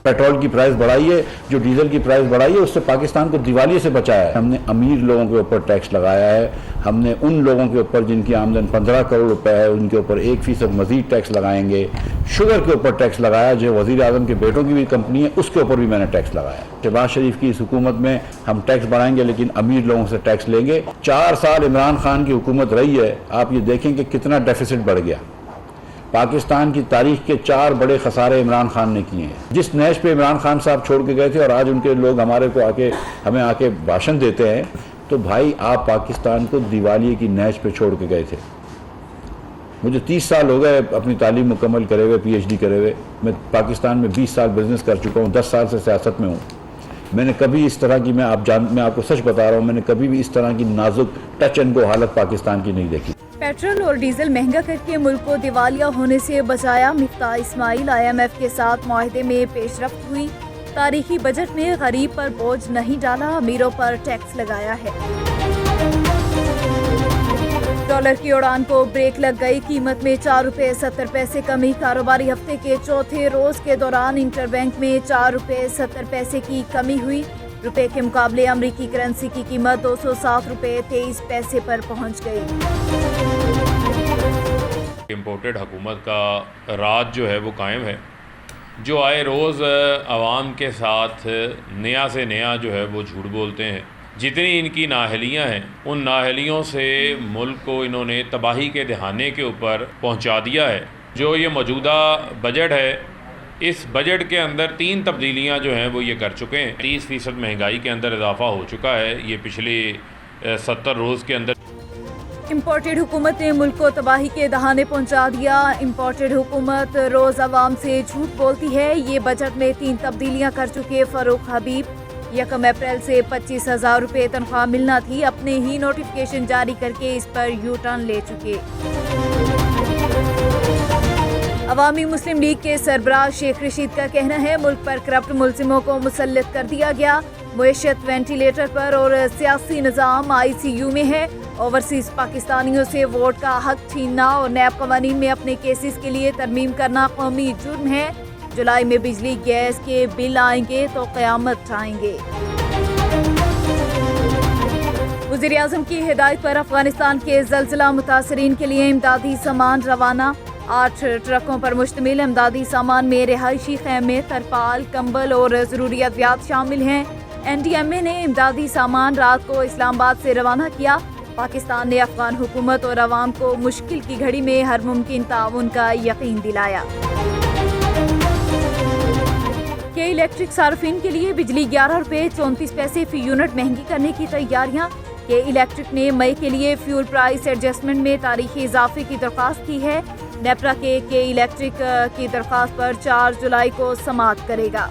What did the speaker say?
Petrol की price बढ़ाई है, जो डीजल की प्राइस बढ़ाई है, उससे पाकिस्तान को दिवालिये से बचाया है। हमने अमीर लोगों के ऊपर टैक्स लगाया है, हमने उन लोगों के ऊपर जिनकी आमदन 15 करोड़ रुपए है उनके ऊपर 1% मजीद टैक्स लगाएंगे। शुगर के ऊपर टैक्स लगाया, जो वज़ीर आज़म के बेटों की भी कंपनी है उसके ऊपर भी मैंने टैक्स लगाया। शहबाज शरीफ की इस हुकूमत में हम टैक्स बढ़ाएंगे लेकिन अमीर लोगों से टैक्स लेंगे। 4 साल इमरान खान की हुकूमत रही है, आप ये देखें कि कितना डेफिसिट बढ़ गया। पाकिस्तान की तारीख के 4 बड़े खसारे इमरान खान ने किए हैं। जिस नहज पे इमरान खान साहब छोड़ के गए थे और आज उनके लोग हमें आके भाषण देते हैं, तो भाई आप पाकिस्तान को दिवालिये की नहज पे छोड़ के गए थे। मुझे 30 साल हो गए अपनी तालीम मुकम्मल करे हुए, PhD करे हुए। मैं पाकिस्तान में 20 साल बिजनेस कर चुका हूँ, 10 साल से सियासत में हूँ। मैंने कभी इस तरह की, मैं आपको सच बता रहा हूँ, मैंने कभी भी इस तरह की नाजुक टच एंड गो हालत पाकिस्तान की नहीं देखी। पेट्रोल और डीजल महंगा करके मुल्क को दिवालिया होने से बचाया। मिफ्ताह इस्माइल, IMF के साथ मुआहदे में पेशरफ्त हुई। तारीखी बजट में गरीब पर बोझ नहीं डाला, अमीरों पर टैक्स लगाया है। डॉलर की उड़ान को ब्रेक लग गई, कीमत में 4 रुपये 70 पैसे कमी। कारोबारी हफ्ते के चौथे रोज के दौरान इंटरबैंक में 4 रुपये 70 पैसे की कमी हुई। रुपए के मुकाबले अमरीकी करेंसी की कीमत 207 रुपये 23 पैसे पर पहुंच गई। इम्पोर्टेड हुकूमत का राज जो है वो कायम है, जो आए रोज़ आवाम के साथ नया से नया जो है वो झूठ बोलते हैं। जितनी इनकी नाअहलियाँ हैं, उन नाअहलियों से मुल्क को इन्होंने तबाही के दहाने के ऊपर पहुंचा दिया है। जो ये मौजूदा बजट है, इस बजट के अंदर 3 तब्दीलियाँ जो हैं वो ये कर चुके हैं। 30% महंगाई के अंदर इजाफा हो चुका है ये पिछले 70 रोज़ के अंदर। इम्पोर्टेड हुकूमत ने मुल्क को तबाही के दहाने पहुंचा दिया। इम्पोर्टेड हुकूमत रोज़ आवाम से झूठ बोलती है। ये बजट में 3 तब्दीलियाँ कर चुके फारूक हबीब। 1 अप्रैल से 25,000 रुपये तनख्वाह मिलना थी, अपने ही नोटिफिकेशन जारी करके इस पर यू टर्न ले चुके। अवामी मुस्लिम लीग के सरबराह शेख रशीद का कहना है, मुल्क पर करप्ट मुलजिमों को मुसल्लत कर दिया गया। मुईशत वेंटिलेटर पर और सियासी निज़ाम ICU में है। ओवरसीज पाकिस्तानियों से वोट का हक छीनना और नैब कवानीन में अपने केसेस के लिए तरमीम करना कौमी जुर्म है। जुलाई में बिजली गैस के बिल आएंगे तो क़यामत आएंगे। वज़ीर आज़म की हिदायत पर अफगानिस्तान के ज़लज़ला मुतासरीन के लिए इमदादी सामान रवाना। 8 ट्रकों पर मुश्तमिल इमदादी सामान में रिहायशी खैमे, तरपाल, कंबल और ज़रूरी अद्वियात शामिल हैं। NDMA ने इमदादी सामान रात को इस्लामाबाद से रवाना किया। पाकिस्तान ने अफगान हुकूमत और अवाम को मुश्किल की घड़ी में हर मुमकिन ताउन का यकीन दिलाया। के इलेक्ट्रिक सार्फिन के लिए बिजली 11 रुपये 34 पैसे फी यूनिट महंगी करने की तैयारियां। के इलेक्ट्रिक ने मई के लिए फ्यूल प्राइस एडजस्टमेंट में तारीखी इजाफे की दरख्वास्त की है। नेपरा के इलेक्ट्रिक की दरख्वास्त पर 4 जुलाई को समाअत करेगा।